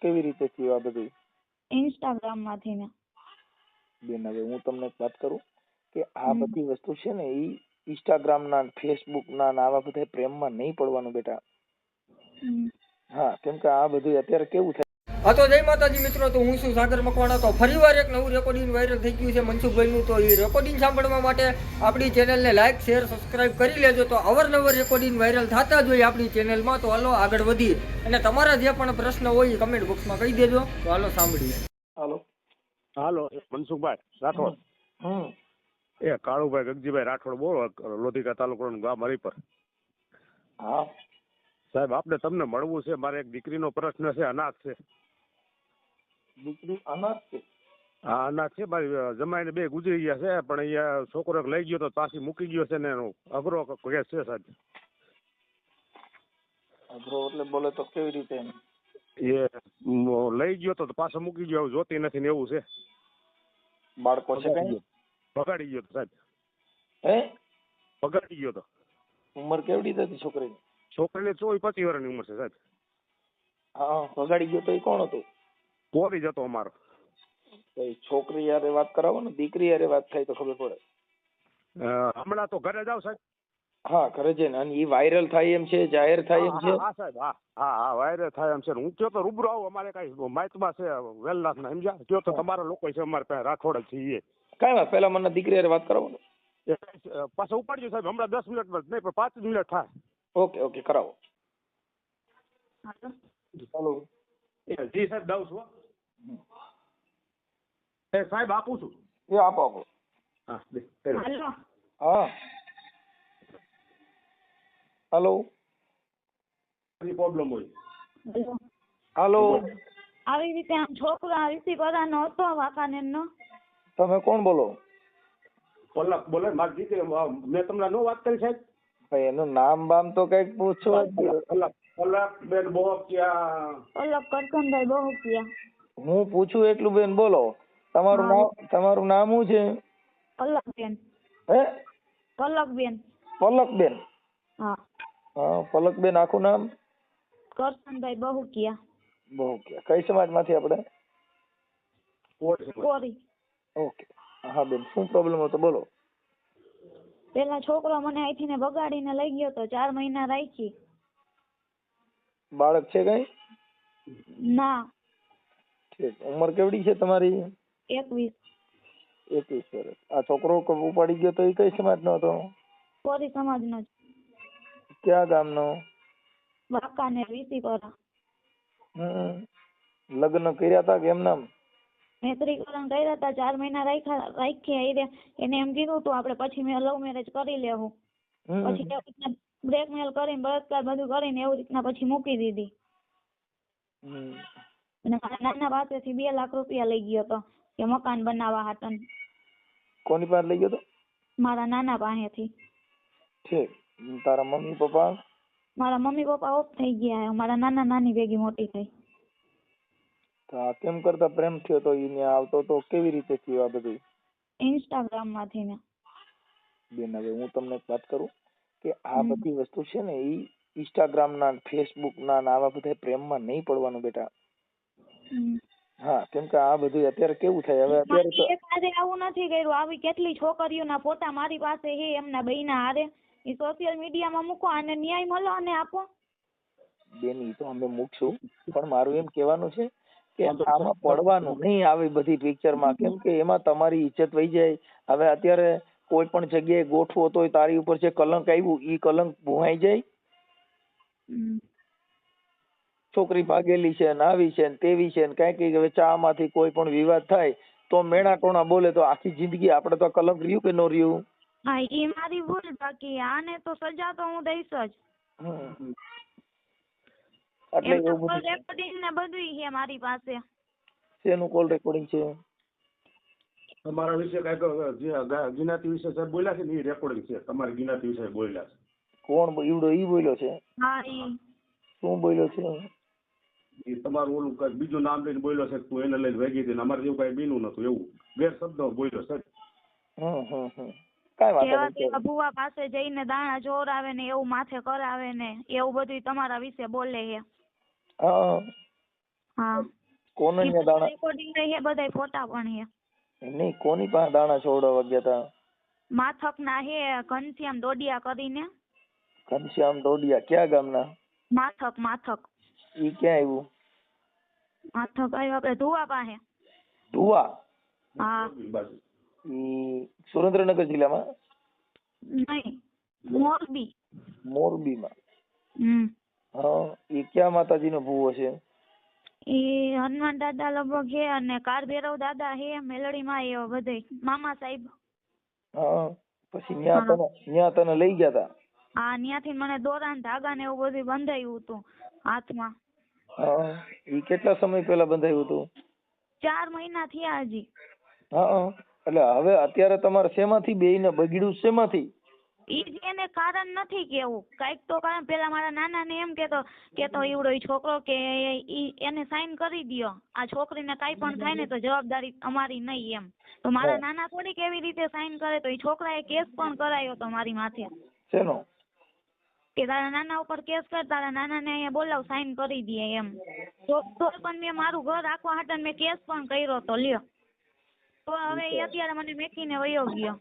કેવી રીતે થયું આ બધું? ઇન્સ્ટાગ્રામ માંથી ને. બેન હવે હું તમને એક વાત કરું કે આ બધી વસ્તુ છે ને ઈ ઇન્સ્ટાગ્રામ ના ફેસબુક ના આવા બધા પ્રેમમાં નહીં પડવાનું બેટા. હા, કેમ કે આ બધું અત્યારે કેવું થાય. હા તો જય માતાજી મિત્રો, તો હું છું સાગર મકવાણા. તો ફરીવાર એક નવું રેકોર્ડિંગ વાયરલ થઈ ગયું છે મનસુખભાઈનું. તો એ રેકોર્ડિંગ સાંભળવા માટે આપણી ચેનલને લાઈક શેર સબસ્ક્રાઇબ કરી લેજો. તો અવારનવાર રેકોર્ડિંગ વાયરલ થતા જ હોય આપણી ચેનલમાં. તો હાલો આગળ વધી અને તમારા જે પણ પ્રશ્ન હોય એ કમેન્ટ બોક્સમાં કહી દેજો. તો હાલો સાંભળીએ. હાલો મનસુખભાઈ રાઠોડ. એ કાળુભાઈ ગગજીભાઈ રાઠોડ બોલો, લોધિકા તાલુકાનું ગામ હરિપર. હા સાહેબ, આપણે તમને મળવું છે. મારે એક દીકરીનો પ્રશ્ન છે, અનાથ છે. દીકરી અનાથ છે? હા અનાથ છે. મારી જમાઈને 2 ગુજરી ગયા છે, પણ અહીંયા છોકરો લઈ ગયો તો પાછી મૂકી ગયો છે ને એનો અઘરો કેસ છે સાહેબ. અઘરો એટલે બોલે તો કેવી રીતે? એ લઈ ગયો તો પાછો મૂકી ગયો, જોતી નથી ને એવું છે. બાળકો છે કઈ? બગાડી ગયો તો સાહેબ. હે? બગાડી ગયો તો. ઉંમર કેવડી હતી છોકરીની? છોકરીને 24-25 વર્ષની ઉંમર છે સાહેબ. હા, બગાડી ગયો તો એ કોણ હતું? પોરી જતો અમારો. છોકરી યારે વાત કરાવો ને, દીકરી યારે વાત થાય તો ખબર પડે. હમણાં તો ઘરે જાવ સાહેબ. હા ઘરે છે ને. અને એ વાયરલ થાય એમ છે, જાહેર થાય એમ છે? હા સાહેબ, હા વાયરલ થાય એમ છે. હું કયો તો રૂબરૂ આવું, અમારે કઈ માહિતમાં છે વેલનાથ ના, સમજ્યા? કયો તો તમારા લોકો છે અમારે પાસે રાઠોડ જ છીએ. કઈ વાત, પેલા મને દીકરી યારે વાત કરાવો ને. પાછા ઉપાડજો સાહેબ, હમણાં 10 મિનિટ નહીં પણ 5 મિનિટ થાય. ઓકે ઓકે, કરાવો. ચાલો. જી સાહેબ, દઉં છું. સાહેબ આપું છું. એ આપો આપો. હા હેલો. પ્રોબ્લેમ હોય. હાલો. આવી રીતે આમ છોકરા રિસીવ કરવાનો હતો વાંકાનેર નો. તમે કોણ બોલો? પલક બોલે. મારી દીકરી મેં તમને નો વાત કરી સાહેબ? ભાઈ એનું નામ બામ તો કઈક પૂછો. પલક બેન બોહકિયા. પલક કરશનભાઈ બોહકિયા. હું પૂછું એટલું બેન બોલો. તમારું નામ શું છે? પલકબેન. હે? પલકબેન. પલકબેન? હા. હા પલકબેન, આખું નામ? કરશનભાઈ બોહકિયા. બોહકિયા. કઈ સમાજમાંથી આપણે? કોરી. ઓકે. હા બેન, શું પ્રોબ્લેમ હતો બોલો. પેલા છોકરો મને અહીંથી ને બગાડીને લઈ ગયો તો, 4 મહિના રાખી. બાળક છે કઈ? ના. ઠીક. ઉંમર કેવડી છે તમારી? 21. 21 વર્ષ. આ છોકરો ઉપાડી ગયો તો એ કઈ સમાજનો હતો? કોરી સમાજનો જ. ક્યાં ગામનો? વાંકાનેર વિસીપરા. લગ્ન કર્યા હતા કે એમ નામ? મૈત્રીકરણ કર્યા હતા, 4 મહિના રાખી. એને એમ કીધું તું આપણે પછી મેં લવ મેરેજ કરી લેવું. પછી બ્લેકમેલ કરીને બળાત્કાર બધું કરીને એવું રીતના પછી મૂકી દીધી. અને મારા નાના પાસેથી 2 લાખ રૂપિયા લઈ ગયો તો કે મકાન બનાવવા હાટન. કોની પાસે લઈ ગયો તો? મારા નાના પાસેથી. ઠીક. તારા મમ્મી પપ્પા? મારા મમ્મી પપ્પા ઓફ થઈ ગયા. મારા નાના નાની ભેગી મોટી થઈ. તો આ કેમ કરતા પ્રેમ થયો તો ઈ આવતો તો કેવી રીતે થયું આ બધું? ઇન્સ્ટાગ્રામ માંથી ને. બેન હવે હું તમને એક વાત કરું કે આ બધી વસ્તુ છે ને ઈ ઇન્સ્ટાગ્રામ ના ફેસબુક ના આવા બધા પ્રેમમાં નહીં પડવાનું બેટા. હા, કેમ કે આ બધું અત્યારે કેવું થાય. હવે અત્યારે તો એકાદે આવું નથી કર્યું. આવી કેટલી છોકરીઓના ફોટા મારી પાસે છે એમના બહેના હારે. એ સોશિયલ મીડિયામાં મૂકો અને ન્યાય મળો અને આપો. બેન ઈ તો અમે મૂકશું, પણ મારું એમ કહેવાનું છે કે આમાં પડવાનું નહીં આવી બધી પિક્ચરમાં. કેમ કે એમાં તમારી ઇજ્જત વહી જાય. હવે અત્યારે કોઈ પણ જગ્યાએ ગોઠવો તો તારી ઉપર જે કલંક આવ્યું ઈ કલંક ભૂહાઈ જાય. છોકરી ભાગેલી છે ને આવી છે ને તેવી છે ને કઈ હવે ચા માંથી કોઈ પણ વિવાદ થાય તો મેણા ટોણા બોલે તો આખી જિંદગી આપણે તો કલંક રહ્યું કે ન રહ્યું? હા, એ મારી ભૂલ. બાકી આને તો સજા તો હું દઈશ જ. એટલે એવું બધું રેકોર્ડિંગ ને બધું છે મારી પાસે. શેનું કોલ રેકોર્ડિંગ છે? તમારા વિશે કઈક ગિનાતી વિશે સાહેબ બોલ્યા છે ને એ રેકોર્ડિંગ છે. તમારી ગિનાતી વિશે બોલ્યા છે. કોણ ઈવડો ઈ બોલ્યો છે? હા. ઈ શું બોલ્યો છે? એ તમારું ઓલું કઈ બીજું નામ લઈને બોલ્યો છે, તું એને લઈને વેગી હતી. અમારે જેવું કઈ બીનું નતું, એવું ગેરશબ્દ બોલ્યો છે. કઈ વાત નહીં. ભુવા પાસે જઈને દાણા ચોરાવે ને એવું માથે કરાવે ને એવું બધું તમારા વિશે બોલે છે. હા કોને ન્યા દાણા રેકોર્ડિંગ રહી હે, બધાય ફોટા પણ હે. નહીં, કોની પાસે દાણા છોડવા ગયા તા? માથક ના હે, ઘનશ્યામ દોડિયા કરીને. ઘનશ્યામ દોડિયા ક્યાં ગામના? માથક ઈ ક્યાં આવ્યું? માથક આવ્યું આપણે ધુવા પાસે. ધુવા? હા. ઈ સુરેન્દ્રનગર જિલ્લામાં? નહીં, મોરબીમાં. હમ. હા, ઈ ક્યાં માતાજીનો ભૂવો છે? એ હનુમાન દાદા લગભગ છે, અને કાળભૈરવ દાદા હે, મેલડીમાં એ બધે મામા સાહેબ. હા, પછી ન્યા તને લઈ ગયા તા? હા, ત્યાંથી મને દોરા ને ધાગા ને એવું બધું બંધાયું હતું હાથમાં. હા, ઈ કેટલા સમય પહેલા બંધાયું હતું? 4 મહિના થયા હજી. હા, એટલે હવે અત્યારે તમારે શેમાંથી બેયને બગડ્યું? શેમાંથી? ઈ જ એને કારણ નથી કેવું, કઈક તો કારણ. પેલા મારા નાના ને એમ કેતો ઈવડો ઈ છોકરો કે એને સાઈન કરી દ્યો, આ છોકરીને કાઈ પણ થાય ને તો જવાબદારી અમારી નહીં એમ. તો મારા નાના થોડીક એવી રીતે સાઈન કરે, તો ઈ છોકરાએ કેસ પણ કરાયો તો મારી માથે. શેનો? કે તારા નાના ઉપર કેસ કર, તારા નાના ને અહીંયા બોલાવ, સાઈન કરી દે એમ. તો પણ મેં મારું ઘર રાખવા હાટે મેં કેસ પણ કર્યો તો, લ્યો. તો હવે એ અત્યારે મને મેકીને વયો ગયો.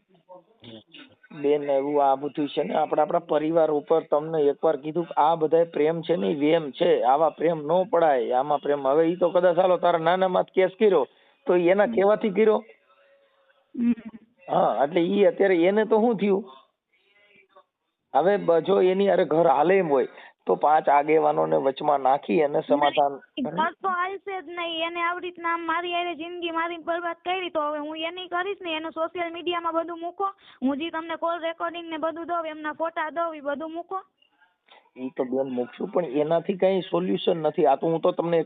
બેન, એવું આ બધું છે ને આપણા પરિવાર ઉપર તમને એકવાર કીધું કે આ બધા પ્રેમ છે ને વેમ છે, આવા પ્રેમ ન પડાય, આમાં પ્રેમ. હવે ઈ તો કદાચ હાલો તારા નાનામાં કેસ કર્યો તો એના કેવાથી કર્યો? હા, એટલે ઈ અત્યારે એને તો શું થયું? હવે જો એની અરે ઘર હાલે એમ હોય તો 5 આગેવાનોને વચમાં નાખી અને સમાધાન. ઘર તો હાલશે જ નહીં. એને આવી રીતના મારી હારે જિંદગી મારી બરબાદ કરી, તો હવે હું એની કરીશ ને. એનું સોશિયલ મીડિયામાં બધું મૂકો. હું જે તમને કોલ રેકોર્ડિંગ ને બધું દઉં, એમના ફોટા દઉં, એ બધું મૂકો. ઈ તો બેન મૂકશું, પણ એનાથી કઈ સોલ્યુશન નથી. આ તો હું તો તમને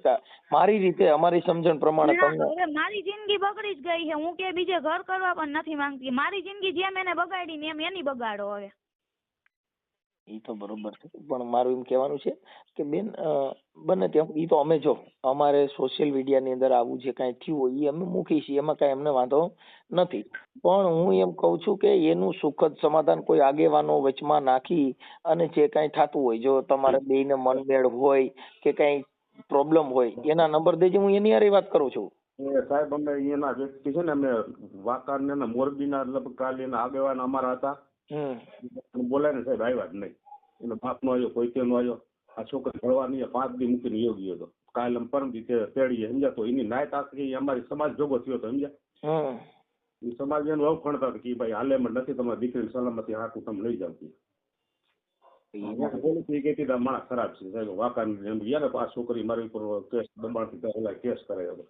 મારી રીતે, અમારી સમજણ પ્રમાણે તમને. હવે મારી જિંદગી બગડી જ ગઈ છે. હું કે બીજે ઘર કરવા પણ નથી માંગતી. મારી જિંદગી જેમ એને બગાડી ને એમ એની બગાડો હવે. ઈ તો બરોબર છે, પણ મારું એમ કહેવાનું છે કે બેન, બને ત્યાં ઈ તો અમે જો અમારે સોશિયલ મીડિયાની અંદર આવું જે કાંઈ થયું હોય એ અમે મૂકી છીએ, એમાં કાંઈ અમને વાંધો નથી. પણ હું એમ કહું છું કે એનું સુખદ સમાધાન કોઈ આગેવાનો વચમાં નાખી અને જે કાંઈ થતું હોય, જો તમારે બેયને મનમેળ હોય કે કાંઈ પ્રોબ્લેમ હોય, એના નંબર દેજે, હું એની હારે વાત કરું છું. સાહેબ, અમે અહીંયાના વ્યક્તિ છે ને, અમે વાંકાનેરના મોરબીના લગભગ કાલે એના આગેવાન અમારા હતા. બોલાય ને સાહેબ, આવ્યા જ નહીં. એનો બાપ નો આવ્યો, કોઈ નો આવ્યો. આ છોકરી ભણવાની 5 દી મૂકીને યોગી હતો. કાલે પરમ દી તેડીએ, સમજ્યા? તો એની નાયત આખી અમારી સમાજ જોગો થયો હતો, સમજ્યા? એ સમાજ એનું આવું ખણતા હતા કે ભાઈ હાલેમાં નથી, તમારી દીકરીની સલામતી હાકું તમે લઈ જાવ. પોલીસ કહેતી માણસ ખરાબ છે સાહેબ. વાંકાને એમ ગયા ને, આ છોકરી મારી ઉપર કેસ દબાણથી કેસ કરાયો હતો.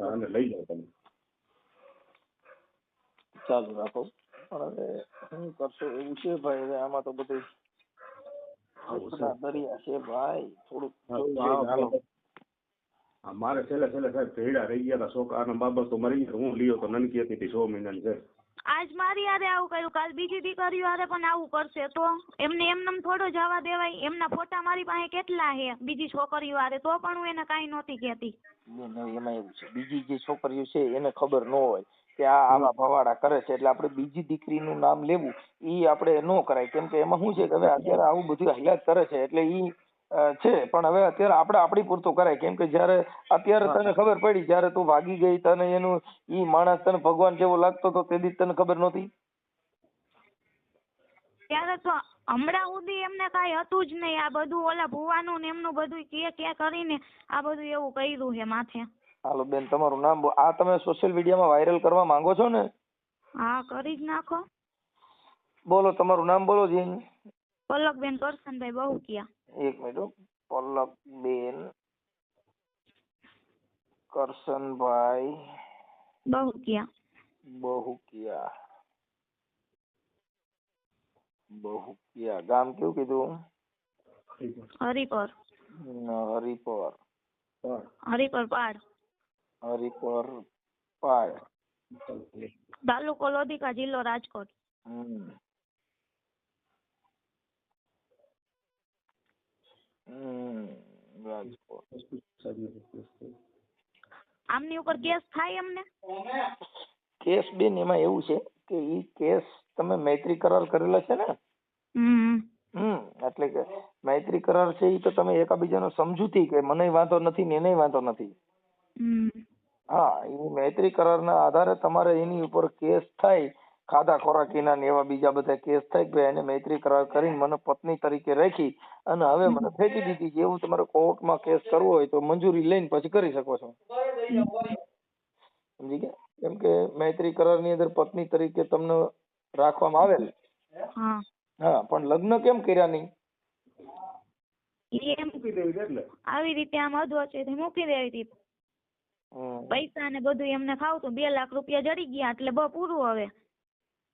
આને લઈ જાવ તમે. ચાલુ રાખો. પણ હવે શું કરશો, એવું છે ભાઈ. હવે આમાં તો બધું દરિયા છે ભાઈ. થોડુંક મારે છેલ્લે સાહેબ ભેડા રહી ગયા હતા. છોકરાના બાબત તો મરી ગયા. હું લીયો તો નનકી હતી 6 મહિનાની છે. આજ મારી હારે આવું કર્યું, કાલ બીજી દીકરીઓ હારે પણ આવું કરશે તો એમને થોડો જવા દેવાય? એમના ફોટા મારી પાસે કેટલા છે બીજી છોકરીઓ હારે, તો પણ હું એને કાંઈ નહોતી કહેતી. એમાં એવું છે, બીજી જે છોકરીઓ છે એને ખબર ન હોય કે આ આવા ભવાડા કરે છે, એટલે આપણે બીજી દીકરીનું નામ લેવું ઈ આપણે ન કરાય. કેમ કે એમાં શું છે કે હવે અત્યારે આવું બધું હાલ્યા કરે છે, એટલે ઈ છે. પણ હવે અત્યારે આપણે આપણી પૂરતું કરાય. કેમ કે જયારે અત્યારે તને ખબર પડી, જયારે તું ભાગી ગઈ, તને એનું ઈ માણસ તને ભગવાન જેવો લાગતો હતો, તે દી તને ખબર નહોતી? ત્યારે તો હમણાં સુધી એમને કાંઈ હતું જ નહીં. આ બધું ઓલા ભુવાનું ને એમનું બધું કે કરીને આ બધું એવું કર્યું છે માથે. હાલો બેન, તમારું નામ આ તમે સોશિયલ મીડિયામાં વાયરલ કરવા માંગો છો ને? હા, કરી જ નાખો. બોલો, તમારું નામ બોલો જીન. પલકબેન કરશનભાઈ બહુકિયા. એક મિનિટ. પલકબેન કરશનભાઈ બહુકિયા. ગામ કયું કીધું? હરિપર પાડ. તાલુકો લોધિકા, જિલ્લો રાજકોટ. આમની ઉપર કેસ થાય એમને? કેસ બેન એમાં એવું છે કે ઈ કેસ તમે મૈત્રી કરાર કરેલા છે ને? એટલે એટલે કે મૈત્રી કરાર છે એ તો તમે એકાબીજાનો સમજૂતી કે મને વાંધો નથી ને એને વાંધો નથી. હા, એ મૈત્રી કરારના આધારે તમારે એની ઉપર કેસ થાય, ખાધા ખોરાકીના ને એવા બીજા બધા કેસ થાય કે ભાઈ એને મૈત્રી કરાર કરીને મને પત્ની તરીકે રાખી અને હવે મને ફેંકી દીધી છે, એવું તમારે કોર્ટમાં કેસ કરવો હોય તો મંજૂરી લઈને પછી કરી શકો છો. સમજી ગયા? કેમ કે મૈત્રી કરાર ની અંદર પત્ની તરીકે તમને રાખવામાં આવેલ. હા, પણ લગ્ન કેમ કર્યા નહીં? આવી રીતે આમ અધવચ્ચેથી મૂકી દેવી હતી. પૈસા ને બધું એમને ખાવતું, 2 લાખ રૂપિયા જડી ગયા એટલે બહુ પૂરું. હવે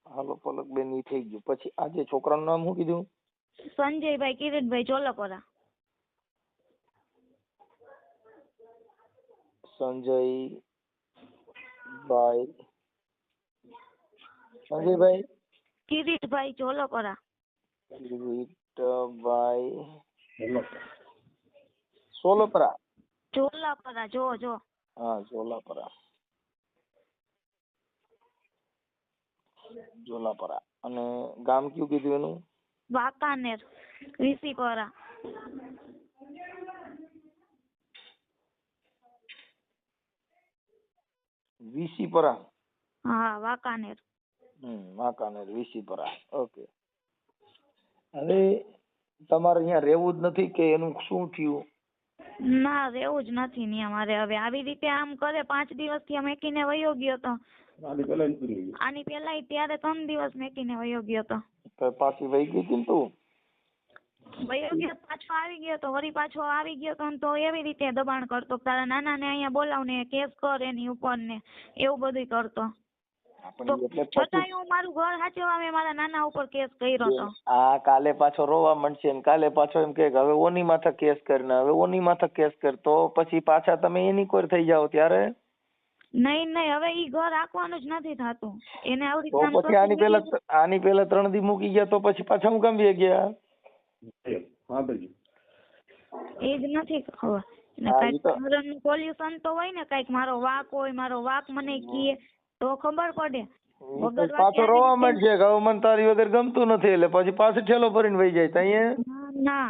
હાલો પલકબેન, ઈ થઈ ગયું. પછી આજે છોકરાનું નામ શું કીધું? સંજયભાઈ કિરીટભાઈ ચોલાપરા. સંજયભાઈ કિરીટભાઈ ચોલાપરા. કિરીટભાઈ સોલપરા. ચોલાપરા. જો હા, ચોલાપરા. ચોલાપરા. અને ગામ કયું કીધું એનું? વાંકાનેર, વિસીપરા. વિસીપરા. હા, વાંકાનેર. વાંકાનેર, વિસીપરા. ઓકે. હવે તમારે અહીંયા રહેવું જ નથી કે એનું શું થયું? ના, રહેવું જ નથી ને અમારે. હવે આવી રીતે આમ કરે, 5 દિવસથી મેકીને વયો ગયો તો. આની પેલા ત્યારે 3 દિવસ મેકીને વયો ગયો તો. પાછી વહી ગઈ હતી ને તું? વયો ગયો, પાછો આવી ગયો તો, વળી પાછો આવી ગયો તો એવી રીતે દબાણ કરતો, તારા નાના ને અહીંયા બોલાવને કેસ કર એની ઉપર ને એવું બધું કરતો. છતાંય હું મારું ઘર સાચવવા મેં મારા નાના ઉપર કેસ કર્યો હતો. આ કાલે પાછો રોવા માંડશે ને કાલે પાછો એમ કે હવે ઓની માથે કેસ કરીને હવે ઓની માથે કેસ કર, તો પછી પાછા તમે એની કોઈ થઈ જાઓ ત્યારે? નહીં, હવે ઈ ઘર રાખવાનું જ નથી થાતું એને. આવી તો પછી આની પેલા 3 દી મૂકી ગયા તો પછી પાછા હું કેમ વે ગયા? એ જ નથી ખબર. કઈક પોલ્યુશન તો હોય ને, કઈક મારો વાક હોય, મારો વાક મને કીએ તો ખબર પડે. પાછો રોવા માંડશે કે હવે મને તારી વગર ગમતું નથી, એટલે પછી પાછો ઠેલો ભરીને વહી જાય. ત્યાં ના,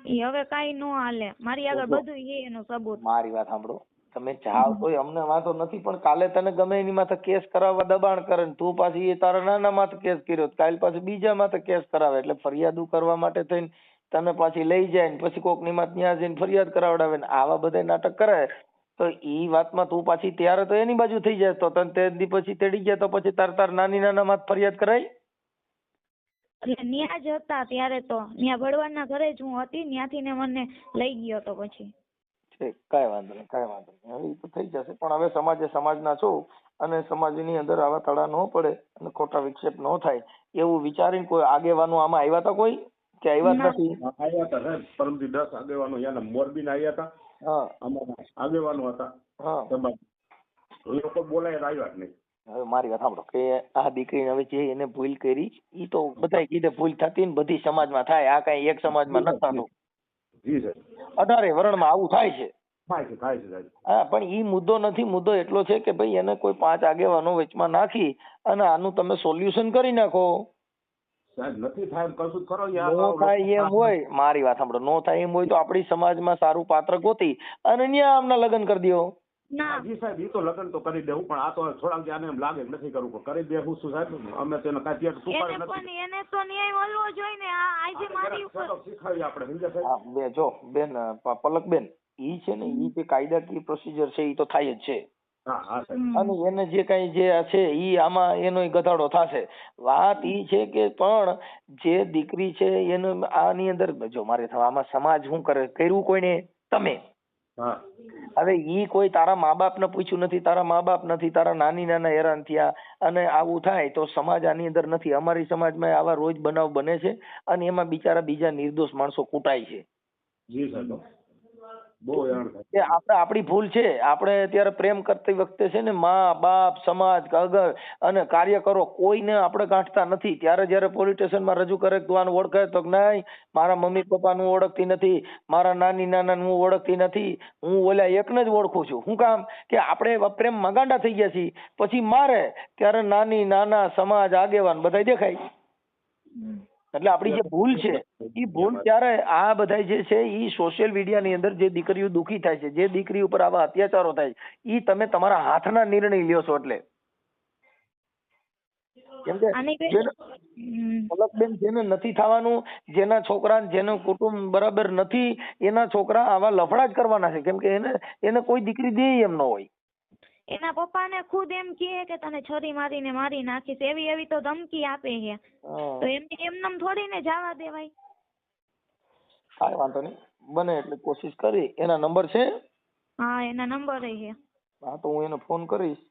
એ હવે કઈ નો હાલે. મારી આગળ બધું છે એનું સબૂત. મારી વાત સાંભળો, તમે જાવ તો અમને વાંધો નથી, પણ કાલે તને ગમે એની માથે કેસ કરાવવા દબાણ કરે ને તું પાછી તારા નાના માથે કેસ કર્યો, કાલે પાછી બીજા માથે કેસ કરાવે, એટલે ફરિયાદ કરવા માટે થઈને તને પાછી લઈ જાય ને પછી કોક ની માથે ત્યાં જઈને ફરિયાદ કરાવડાવે ને આવા બધા નાટક કરે, તો ઈ વાતમાં તું પાછી ત્યારે તો એની બાજુ થઈ જાય. તો તને તે દી પછી તેડી ગયા તો પછી તાર નાની નાના માથે ફરિયાદ કરાય? એટલે ન્યા જ હતા ત્યારે તો, ન્યા ભડવાના ઘરે જ હું હતી, ત્યાંથી ને મને લઈ ગયો તો પછી. કઈ વાંધો નહીં, કઈ વાંધો નહીં. હવે એ તો થઈ જશે, પણ હવે સમાજના છો અને સમાજની અંદર આવા તડા ન પડે અને ખોટા વિક્ષેપ ન થાય એવું વિચારીને કોઈ આગેવાનો આમાં આવ્યા હતા કોઈ કે આવ્યા નથી? આવ્યા હતા સાહેબ, પરમથી 10 આગેવાનો યાના મોરબીના આવ્યા હતા. હા, અમારા આગેવાનો હતા. હા, સમાજ એ લોકો બોલાય આવ્યા જ નહીં. હવે મારી વાત સાંભળો કે આ દીકરીને હવે જે એને ભૂલ કરી ઈ તો બધાય કીધે ભૂલ થતી ને બધી સમાજમાં થાય, આ કઈ એક સમાજમાં નથી થતું. જી સર, 18 વર્ણમાં આવું થાય છે. થાય છે. હા, પણ ઈ મુદ્દો નથી. મુદ્દો એટલો છે કે ભાઈ એને કોઈ 5 આગેવાનો વચમાં નાખી અને આનું તમે સોલ્યુશન કરી નાખો. સાહેબ નથી થાય એમ કશું કરો યાર. નો થાય એમ હોય, મારી વાત સાંભળો, નો થાય એમ હોય તો આપણી સમાજમાં સારું પાત્ર ગોતી અને ન્યા આમના લગ્ન કરી દો. જી સાહેબ, એ તો લગ્ન તો કરી દેવું, પણ આ તો થોડાક આને એમ લાગે નથી કરવું, પણ કરી દેવું શું સાહેબ? અમે તેને કાંઈ સુપાડે નથી. એને તો ન્યાય મળવો જોઈએ ને. આજે મારી ઉપર શીખવાડી આપણે, સમજ્યા સાહેબ? બે જો બેન, પલકબેન, ઈ છે ને ઈ જે કાયદાકીય પ્રોસિજર છે ઈ તો થાય જ છે. અને એને જે કઈ જે છે ઈ આમાં એનો ગધાડો થશે. વાત ઈ છે કે પણ જે દીકરી છે એને આની અંદર જો મારે આમાં સમાજ શું કરે, કર્યું કોઈને? તમે. હવે ઈ કોઈ તારા મા બાપ ને પૂછ્યું નથી, તારા મા બાપ નથી, તારા નાની નાના હેરાન થયા અને આવું થાય તો સમાજ આની અંદર નથી. અમારી સમાજમાં આવા રોજ બનાવ બને છે અને એમાં બિચારા બીજા નિર્દોષ માણસો કૂટાય છે. જી સાહેબ, આપણી ભૂલ છે. આપણે અત્યારે પ્રેમ કરતી વખતે છે ને મા બાપ સમાજ અગર અને કાર્યકરો કોઈને આપણે ગાંઠતા નથી. ત્યારે જયારે પોલીસ સ્ટેશનમાં રજૂ કરે તું આને ઓળખે તો નહીં, મારા મમ્મી પપ્પાનું ઓળખતી નથી, મારા નાની નાનાનું હું ઓળખતી નથી, હું ઓલા એકને જ ઓળખું છું. શું કામ કે આપણે પ્રેમમાં ગાંડા થઈ ગયા છીએ. પછી મારે ત્યારે નાની નાના સમાજ આગેવાન બધા દેખાય. એટલે આપણી જે ભૂલ છે એ ભૂલ ત્યારે આ બધા જે છે એ સોશિયલ મીડિયા ની અંદર જે દીકરીઓ દુખી થાય છે, જે દીકરી ઉપર આવા અત્યાચારો થાય છે, એ તમે તમારા હાથના નિર્ણય લ્યો છો. એટલે કેમ કે પલકબેન જેને નથી થવાનું, જેના છોકરા જેનું કુટુંબ બરાબર નથી, એના છોકરા આવા લફડા જ કરવાના છે. કેમ કે એને કોઈ દીકરી દે એમ ન હોય. એના પપ્પાને ખુદ એમ કહે કે તને છરી મારીને મારી નાખીશ, એવી તો ધમકી આપે છે. તો એમનેમ થોડી ને જવા દેવાય. કાંઈ વાંધો નહીં, બને એટલે કોશિશ કરી. એના નંબર છે? હા, એના નંબર છે. હા, તો હું એને ફોન કરીશ,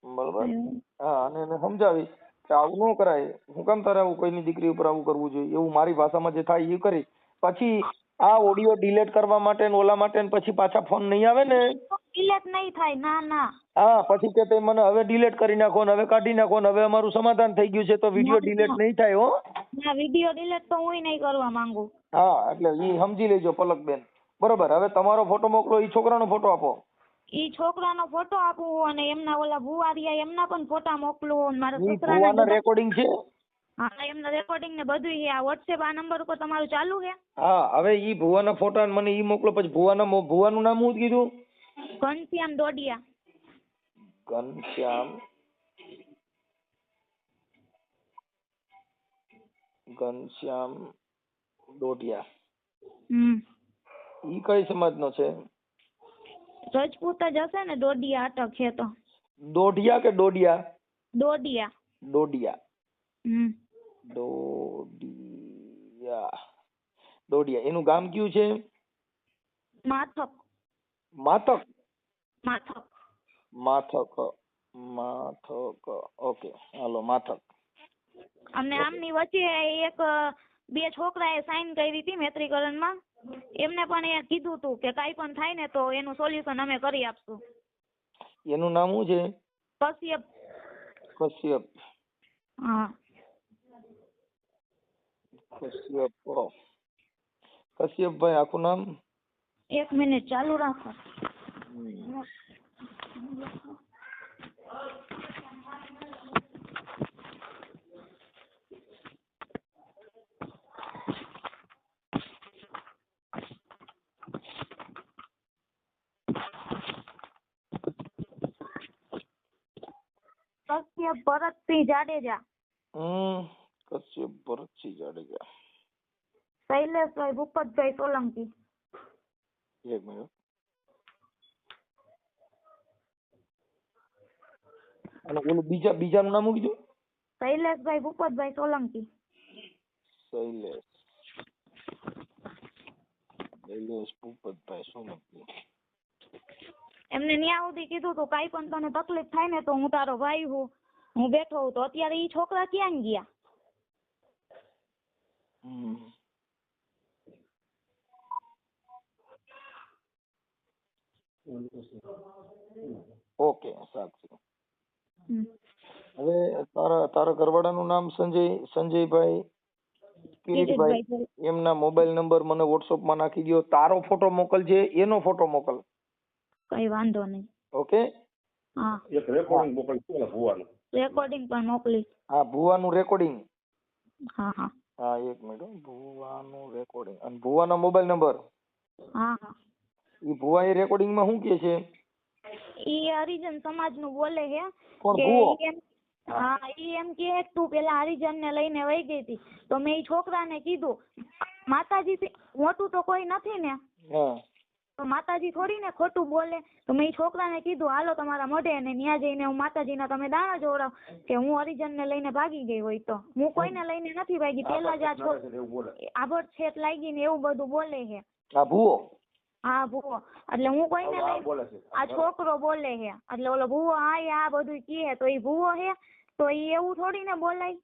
બરોબર. હા, અને એને સમજાવીશ કે આવું ન કરાય, હું કામ તારે આવું કોઈની દીકરી ઉપર આવું કરવું જોઈએ, એવું મારી ભાષામાં જે થાય એ કરી. પછી આ ઓડિયો ડિલીટ કરવા માટે ને ઓલા માટે ને પછી પાછા ફોન નહીં આવે ને, ડિલીટ નહીં થાય. ના ના. હા, પછી કે તે મને હવે ડિલીટ કરી નાખો ને હવે કાઢી નાખો ને હવે અમારું સમાધાન થઈ ગયું છે, તો વિડીયો ડિલીટ નહીં થાય. હો ના, વિડીયો ડિલીટ તો હું નહીં કરવા માંગુ. હા, એટલે ઈ સમજી લેજો પલકબેન, બરોબર. હવે તમારો ફોટો મોકલો, ઈ છોકરાનો ફોટો આપો. ઈ છોકરાનો ફોટો આપું અને એમના ઓલા ભુવારિયા એમના પણ ફોટા મોકલું. મારા ઈ ભુવાના રેકોર્ડિંગ છે? હા, એમના રેકોર્ડિંગ ને બધું છે. આ WhatsApp આ નંબર ઉપર તમારું ચાલુ છે? હા, હવે ઈ ભુવાના ફોટા મને ઈ મોકલો. પછી ભુવાનું નામ શું કીધું? ઘનશ્યામ ડોડિયા. ઘનશ્યામ ડોડિયા. ઈ કઈ સમાજનો છે? રજપૂત જ હશે ને. ડોડિયા અટક છે તો. દોઢિયા કે ડોડિયા? ડોડિયા. ડોડિયા. ડોડિયા. એનું ગામ કયું છે? માથક. માથક. માથક. માથક. માથક. ઓકે, હાલો માથક. અમને આમની વચ્ચે એક બે છોકરાએ સાઈન કરી હતી મૈત્રીકરણમાં. એમને પણ એ કીધું હતું કે કાંઈ પણ થાય ને તો એનું સોલ્યુશન અમે કરી આપશું. એનું નામ શું છે? કશ્યપ. કશ્યપ. હા, કશ્યપ. કશ્યપભાઈ આખું નામ? એક મિનિટ ચાલુ રાખો. કશ્યપ ભરતસિંહ જાડેજા. કશ્યપ ભરતસિંહ જાડેજા. શૈલેષભાઈ ભૂપતભાઈ સોલંકી. એક મિનિટ. અને ઓલું બીજાનું નામ શું કીધું? શૈલેષભાઈ ભૂપતભાઈ સોલંકી. શૈલેષ ભૂપતભાઈ સોલંકી. એમને ન્યા સુધી કીધું તો કાંઈ પણ તને તકલીફ થાય ને તો હું તારો ભાઈ હું બેઠો હું. તો અત્યારે ઈ છોકરા ક્યાં ગયા? ઓકે, સાચું. હવે તારા ઘરવાળાનું નામ સંજયભાઈ કિરીટભાઈ. એમના મોબાઈલ નંબર મને WhatsApp માં નાખી દો. તારો ફોટો મોકલજે, એનો ફોટો મોકલ. કઈ વાંધો નહીં. ઓકે. હા, એક રેકોર્ડિંગ મોકલજો ભુવાનું. રેકોર્ડિંગ પણ મોકલી. હા, ભુવાનું રેકોર્ડિંગ. હા હા હા, એક મિનિટ. ભુવાનું રેકોર્ડિંગ અને ભુવાના મોબાઈલ નંબર. હા હા. ઈ ભુવા એ રેકોર્ડિંગ માં શું કહે છે? ઈ હરિજન સમાજ નું બોલે છે કોણ કે ભુવો? હા, ઈ એમ કે તું પેલા હરિજન ને લઈને વહી ગઈ હતી. તો મેં ઈ છોકરાને કીધું માતાજી થી મોટું તો કોઈ નથી ને. હા, તો માતાજી થોડી ને ખોટું બોલે. તો મેં ઈ છોકરાને કીધું હાલો તમારા મોઢે ને ન્યા જઈને હું માતાજીના તમે દાણા જોડાવ કે હું હરિજન ને લઈને ભાગી ગઈ હોય. તો હું કોઈને લઈને નથી ભાગી. પેલા જ આભડ છેટ લાગી ને એવું બધું બોલે છે. આ ભુવો? હા, ભૂવો. એટલે હું કોઈને લઈ આ છોકરો બોલે છે. એટલે ઓલો ભૂવો આ બધું કહે તો ઈ ભૂવો છે તો ઈ એવું થોડી ને બોલાય.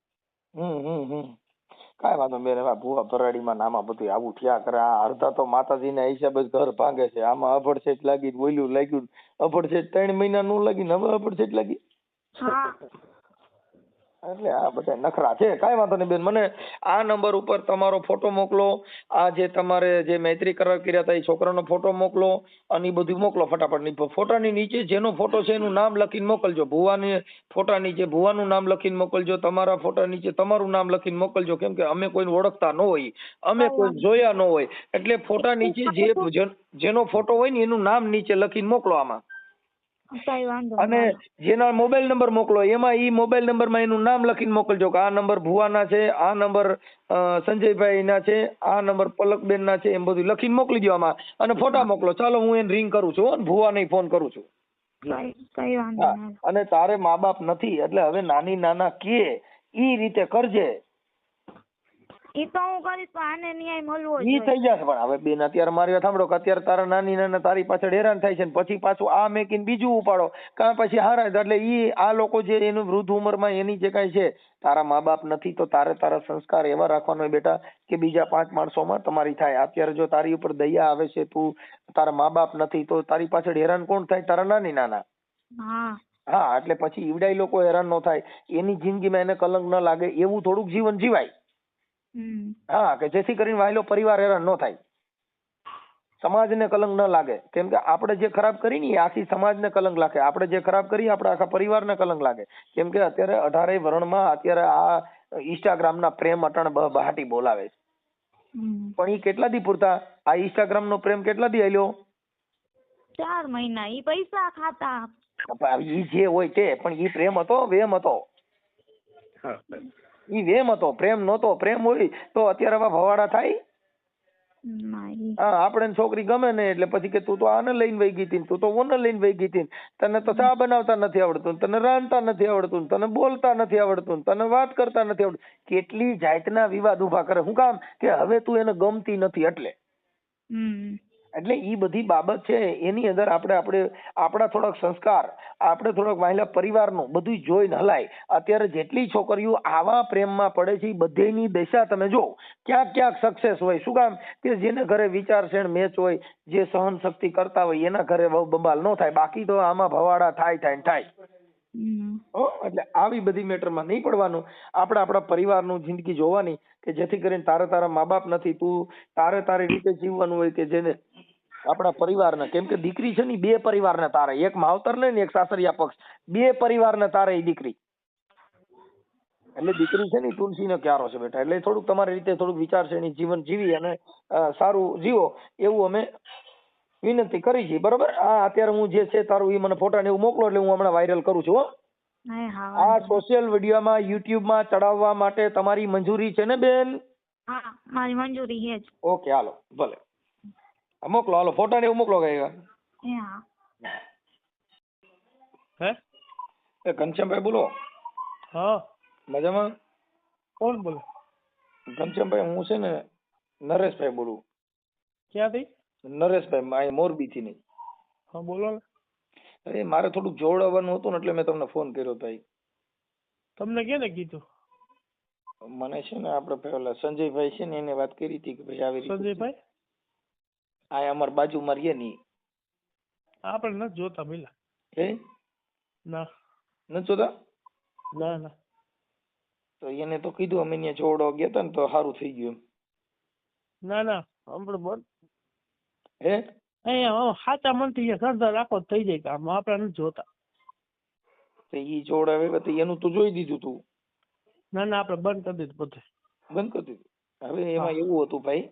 કાંઈ વાંધો બેન. હવે ભુવા ભરાડીમાં આમાં બધું આવું થયા કરે. આ અડધા તો માતાજીના હિસાબે જ ઘર ભાંગે છે. આમાં અભડસેટ લાગી બોલ્યું લાગ્યું. અભડસેટ 3 મહિના નું લાગી ને હવે અભડસેટ લાગી. હા, એટલે આ બધા નખરા છે, કાંઈ વાંધો નહીં બેન. મને આ નંબર ઉપર તમારો ફોટો મોકલો, આ જે તમારે જે મૈત્રી કરાર કર્યા હતા એ છોકરાનો ફોટો મોકલો અને એ બધું મોકલો ફટાફટ. ફોટાની નીચે જેનો ફોટો છે એનું નામ લખીને મોકલજો. ભુવાની ફોટા નીચે ભુવાનું નામ લખીને મોકલજો, તમારા ફોટા નીચે તમારું નામ લખીને મોકલજો, કેમ કે અમે કોઈને ઓળખતા ન હોય, અમે કોઈ જોયા ન હોય, એટલે ફોટા નીચે જેનો ફોટો હોય ને એનું નામ નીચે લખીને મોકલો આમાં. અને જેના મોબાઈલ નંબર મોકલો એમાં ઈ મોબાઈલ નંબર માં એનું નામ લખીને મોકલજો કે આ નંબર ભુવાના છે, આ નંબર સંજયભાઈ ના છે, આ નંબર પલકબેન ના છે, એમ બધું લખીને મોકલી દો આમાં અને ફોટા મોકલો. ચાલો હું એને રિંગ કરું છું, ભુવાને ફોન કરું છું. અને તારે મા બાપ નથી એટલે હવે નાની નાના કે ઈ રીતે કરજે. ઈ તો હું કરીશ પણ આને ન્યાય મળવો ઈ થઈ જશે. પણ હવે બેન અત્યારે મારી વાત સાંભળો કે અત્યારે તારા નાની નાના તારી પાછળ હેરાન થાય છે ને પછી પાછું આ મેકીને બીજું ઉપાડો કાં પછી હારા. એટલે ઈ આ લોકો જે એનું વૃદ્ધ ઉંમરમાં એની જે કાંઈ છે, તારા મા બાપ નથી તો તારા સંસ્કાર એવા રાખવાનો હોય બેટા કે બીજા 5 માણસોમાં તમારી થાય. અત્યારે જો તારી ઉપર દયા આવે છે, તું તારા મા બાપ નથી તો તારી પાછળ હેરાન કોણ થાય? તારા નાની નાના. હા, એટલે પછી ઈવડાઈ લોકો હેરાન ન થાય, એની જિંદગીમાં એને કલંક ન લાગે એવું થોડુંક જીવન જીવાય. હા, કે જેથી કરીને વાયલો પરિવાર હેરાન ન થાય, સમાજને કલંક ન લાગે. કેમ કે આપણે જે ખરાબ કરી ને આખી સમાજને કલંક લાગે, આપણે જે ખરાબ કરી આપણે આખા પરિવારને કલંક લાગે. કેમ કે અત્યારે 18 વર્ણમાં અત્યારે આ ઇન્સ્ટાગ્રામ ના પ્રેમ અટણ બહાટી બોલાવે છે, પણ ઈ કેટલા દી પૂરતા? આ ઇન્સ્ટાગ્રામ નો પ્રેમ કેટલા દી હાલ્યો? 4 મહિના. ઈ પૈસા ખાતા, ઈ જે હોય તે, પણ ઈ પ્રેમ હતો? વેમ હતો? ઈ વેમ હતો, પ્રેમ નહોતો. પ્રેમ હોય તો અત્યારે આવા ભવાડા થાય? હા, આપણે છોકરી ગમે ને એટલે પછી કે તું તો આને લઈને વહી ગઈ હતી, તું તો ઓને લઈને વહી ગઈ હતી, તને તો ચા બનાવતા નથી આવડતું, તને રાંધતા નથી આવડતું, તને બોલતા નથી આવડતું, તને વાત કરતા નથી આવડતું. કેટલી જાતના વિવાદ ઉભા કરે. શું કામ? કે હવે તું એને ગમતી નથી એટલે. એટલે ઈ બધી બાબત છે એની અંદર આપણા થોડાક સંસ્કાર, આપણે થોડાક વાહિલા પરિવારનું બધું જોઈને હલાય. અત્યારે જેટલી છોકરીઓ આવા પ્રેમમાં પડે છે એ બધીની દશા તમે જો ક્યાંક ક્યાંક સક્સેસ હોય. શું કામ? કે જેને ઘરે વિચારશીલ મેચ હોય, જે સહન શક્તિ કરતા હોય એના ઘરે બહુ બબાલ ન થાય. બાકી તો આમાં ભવાડા થાય. એટલે આવી બધી મેટરમાં નહીં પડવાનું. આપણે આપણા પરિવારનું જિંદગી જોવાની કે જેથી કરીને તારા મા બાપ નથી, તું તારી રીતે જીવવાનું હોય કે જેને આપણા પરિવારને. કેમ કે દીકરી છે ને 2 પરિવારને તારે, એક માવતર ને એક સાસરિયા પક્ષ, 2 પરિવારને તારે એ દીકરી. એટલે દીકરી છે ને તુલસીનો ક્યારો છે બેટા. એટલે થોડુંક તમારી રીતે થોડુંક વિચારશીલ જીવન જીવી અને સારું જીવો એવું અમે વિનંતી કરી છે. બરોબર? આ અત્યારે હું જે છે તારું એ મને ફોટા ને એવું મોકલો એટલે હું હમણાં વાયરલ કરું છું. આ સોશિયલ મીડિયામાં યુટ્યુબમાં ચડાવવા માટે તમારી મંજૂરી છે ને બેન? હા, મારી મંજૂરી છે જ. ઓકે, હાલો ભલે મોકલો. હાલો ફોટા ને એવું મોકલો. હે ઘનશ્યામભાઈ બોલો? હા, મજામાં? કોણ બોલે? ઘનશ્યામભાઈ હું છે ને નરેશભાઈ બોલું. ક્યાંથી? નરેશભાઈ મોરબી થી. નહીં? હા બોલો ને. અરે મારે થોડુંક જોડાવાનું હતું ને એટલે મેં તમને ફોન કર્યો ભાઈ. તમને કેને કીધું? મને છે ને આપણે પેલા સંજયભાઈ છે ને એને વાત કરી હતી કે ભાઈ આવી રીતે. સંજયભાઈ? આ અમાર બાજુમાં રહીએ ની. આપણે નથી જોતા પેલા. હે? ના નથી જોતા? ના. તો એને તો કીધું અમે ત્યાં જોડવા ગયા હતા ને તો સારું થઈ ગયું. ના આપણે બોલ. હે? અહીંયા સાચા મનથી શ્રદ્ધા રાખો થઈ જાય કામ. આપણે નથી જોતા. તો ઈ જોડાવે તો એનું તો જોઈ દીધું તું. ના આપણે બંધ કરી દીધું બધું. બંધ કરી દીધું. હવે એમાં એવું હતું ભાઈ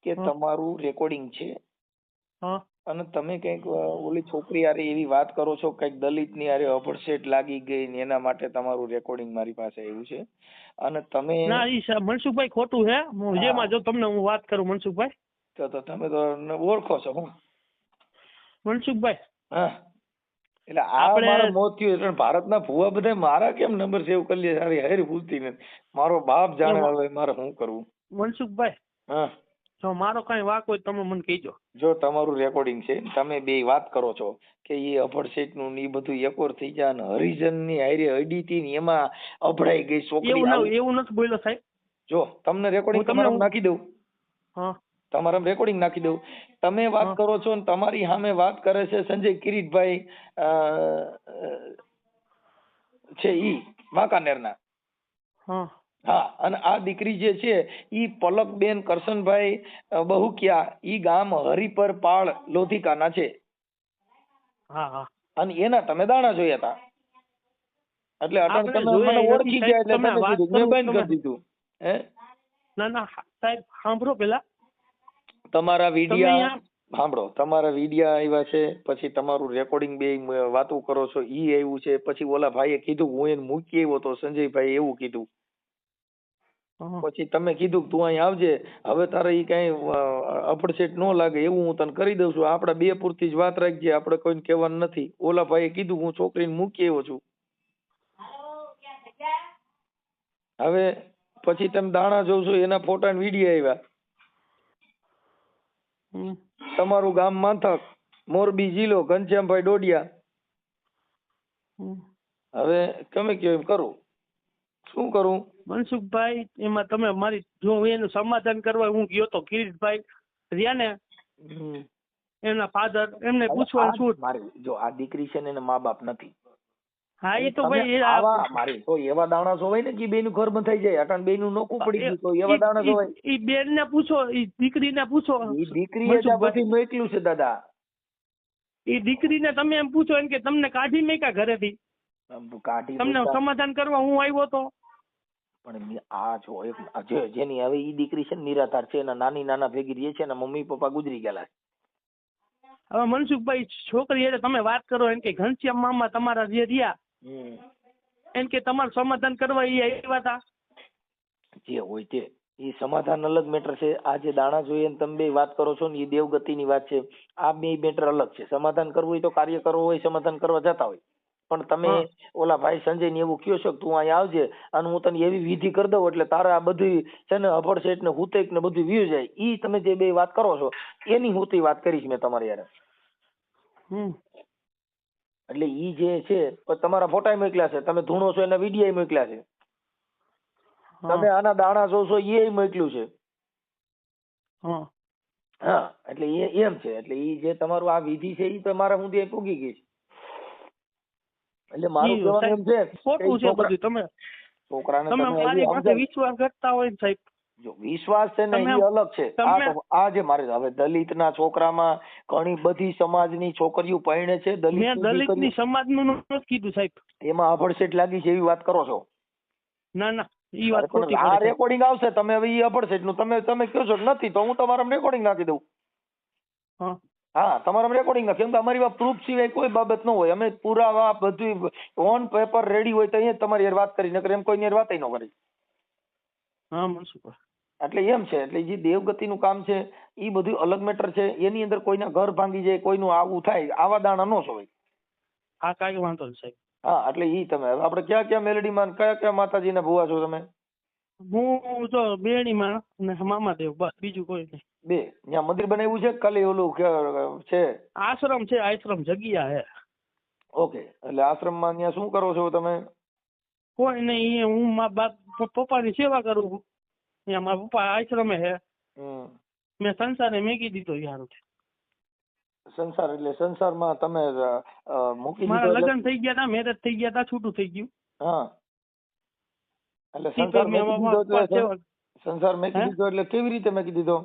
કે તમારું રેકોર્ડિંગ છે અને તમે કઈક ઓલી છોકરી હારે એવી વાત કરો છો કઈક દલિત ની હારે અપડસેટ લાગી ગઈ ને એના માટે તમારું રેકોર્ડિંગ મારી પાસે આવ્યું છે. અને તમે ના ઈ મનસુખભાઈ ખોટું છે. જેમાં જો તમને હું વાત કરું મનસુખભાઈ તો તમે તો ઓળખો છો હું મનસુખભાઈ? હા, એટલે આ મારો મોત થયું એટલે ભારતના ભુવા બધા મારા કેમ નંબર સેવ કરી લે? સારી હારી પૂછતી નથી. મારો બાપ જાણે હવે મારે શું કરવું. મનસુખભાઈ, હા, જો મારો કઈ વાક હોય તમે મને કહીજો. જો તમારું રેકોર્ડિંગ છે તમે બે વાત કરો છો કે એ અભડસેટ નું ને બધું એકોર થઈ જાય ને હરિજન ની હારે અડીતી ને એમાં અભડાઈ ગઈ છોકરી. એવું નથી બોલ્યો સાહેબ. જો તમને રેકોર્ડિંગ તમારા નાખી દઉં. હા, તમારા રેકોર્ડિંગ નાખી દઉં. તમે વાત કરો છો ને તમારી સામે વાત કરે છે સંજય કિરીટભાઈ છે ઈ વાંકાનેરના. હા હા, અને આ દીકરી જે છે ઈ પલકબેન કરશનભાઈ બહુકિયા, ઈ ગામ હરિપર પાળ લોધિકાના છે. હા હા અને એના તમે દાણા જોયા હતા, એટલે અટણ આપણે તમે જોયા મને એ ઓળખી નથી ગયા સાહેબ, એટલે તમે તમે વાત કીધું મેં કરો બંધ તમે. કરી દીધું. હે ના ના સાહેબ સાંભળો પેલા. તમારા તમે વિડિયા આમ સાંભળો, તમારા વિડિયા આવ્યા છે, પછી તમારું રેકોર્ડિંગ બે વાતો કરો છો ઈ આવ્યું છે, પછી ઓલા ભાઈએ કીધું હું એને મૂકી આવ્યો તો સંજયભાઈ એવું કીધું, હા, પછી તમે કીધું કે તું અહીં આવજે, હવે તારે ઈ કઈ અફડસેટ ન લાગે એવું હું તને કરી દઉં છું, આપડા બે પૂરતી જ વાત રાખજે, આપણે કોઈને કહેવાનું નથી. ઓલા ભાઈએ કીધું હું છોકરીને મૂકી આવ્યો છું. હવે પછી તમે દાણા જોવ છો, એના ફોટા ને વિડીયો આવ્યા. હમ. તમારું ગામ માંથક, મોરબી જિલ્લો, ઘનશ્યામભાઈ ડોડિયા. હમ. હવે તમે કયો એમ કરું, શું કરું? મનસુખભાઈ એમાં તમે મારી જો હું એનું સમાધાન કરવા હું ગયો તો કિરીટભાઈ રહ્યા ને એમના ફાધર, એમને પૂછવાનું શું. મારી જો આ દીકરી છે ને એના મા બાપ નથી. હા એ તો ભાઈ એ આવા મારી તો એવા દાણા જોવાય ને કે બેનું ઘર બંધાઈ જાય, અટાણ બેનું નોખું પડી ગયું તો એવા દાણા જોવાય. ઈ બેન ને પૂછો, ઈ દીકરીને પૂછો. ઈ દીકરીએ જ આ બધું મોકલ્યું છે દાદા. ઈ દીકરીને તમે એમ પૂછો એમ કે તમને કાઢી મેકા ઘરેથી, કાઢી તમને સમાધાન કરવા હું આવ્યો તો. પણ આ જો એક જેની હવે ઈ દીકરી છે ને નિરાધાર છે, એના નાની નાના ભેગી રહે છે, એના મમ્મી પપ્પા ગુજરી ગયેલા છે. હવે મનસુખભાઈ છોકરી એટલે તમે વાત કરો એમ કે ઘનશ્યામ મામા તમારા જે રહ્યા એમ કે તમારું સમાધાન કરવા એ આવ્યા હતા. જે હોય તે એ સમાધાન અલગ મેટર છે. આ જે દાણા જોઈએ તમે બે વાત કરો છો ને એ દેવગતિની વાત છે, આ બે મેટર અલગ છે. સમાધાન કરવું હોય તો કાર્ય કરવું હોય સમાધાન કરવા જતા હોય, પણ તમે ઓલા ભાઈ સંજય ને એવું કયો છો કે તું અહીં આવજે અને હું તને એવી વિધિ કરી દઉં એટલે તારે આ બધું છે ને અફડસેટ ને હુતેક ને બધું વ્યુ જાય, ઈ તમે જે બે વાત કરો છો એની હુતી વાત કરીશ મેં તમારી યાર. એટલે ઈ જે છે તમારા ફોટા મોકલ્યા છે, તમે ધૂણો છો એના વિડીયો મોકલ્યા છે, તમે આના દાણા જોશો એ મોકલ્યું છે. હા એટલે એ એમ છે, એટલે ઈ જે તમારું આ વિધિ છે ઈ તમારા સુધી પૂગી ગઈ છે. એટલે મારું કહેવાનું એમ છે ખોટું છે બધું. તમે છોકરાને તમે મારી પાસે વિશ્વાસ કરતા હોય ને સાહેબ, જો વિશ્વાસ છે ને એ અલગ છે. આ જે મારે હવે દલિત ના છોકરામાં ઘણી બધી સમાજની છોકરીઓ પરણે છે. દલિત ની સમાજ નું નથી કીધું સાહેબ, એમાં અફડસેટ લાગી છે એવી વાત કરો છો. ના ના ઈ વાત ખોટી. આ રેકોર્ડિંગ આવશે, તમે હવે ઈ અફડસેટ નું તમે કહો છો નથી તો હું તમારા રેકોર્ડિંગ નાખી દઉં. હા તમારા રેકોર્ડિંગ નાખી, કેમ કે અમારી વાત પ્રૂફ સિવાય કોઈ બાબત ન હોય. અમે પુરાવા બધું ઓન પેપર રેડી હોય તો અહીંયા તમારી યાર વાત કરી, નકર એમ કોઈ યાર વાત ન કરી. હા મનસુખ, એટલે એમ છે. એટલે જે દેવગતિનું કામ છે એ બધું અલગ મેટર છે. એની અંદર કોઈના ઘર ભાંગી જાય, કોઈનું આવું થાય, આવા દાણા નો જોવાય. હા કાંઈ વાંધો નહીં સાહેબ. હા એટલે ઈ તમે આપણે ક્યાં ક્યાં મેલડીમાં કયા કયા માતાજીના ભુવા છો તમે? હું તો બેણીમાં અને મામાદેવ, બસ બીજું કોઈ નહીં. બે ત્યાં મંદિર બનાવ્યું છે ખાલી ઓલું છે? આશ્રમ છે, આશ્રમ જગ્યા છે. ઓકે, એટલે આશ્રમમાં ત્યાં શું કરો છો તમે? કોઈ નહીં, હું મારા પપ્પાની સેવા કરું છું. અહીંયા મારા પપ્પા આશ્રમે છે. મેં સંસારને મેકી દીધો યાર. સંસાર એટલે સંસારમાં તમે મૂકી દીધો? મારા લગ્ન થઈ ગયા હતા, મેરેજ થઈ ગયા હતા, છૂટું થઈ ગયું. હા એટલે સંસાર મેકી દીધો એટલે કેવી રીતે મેકી દીધો?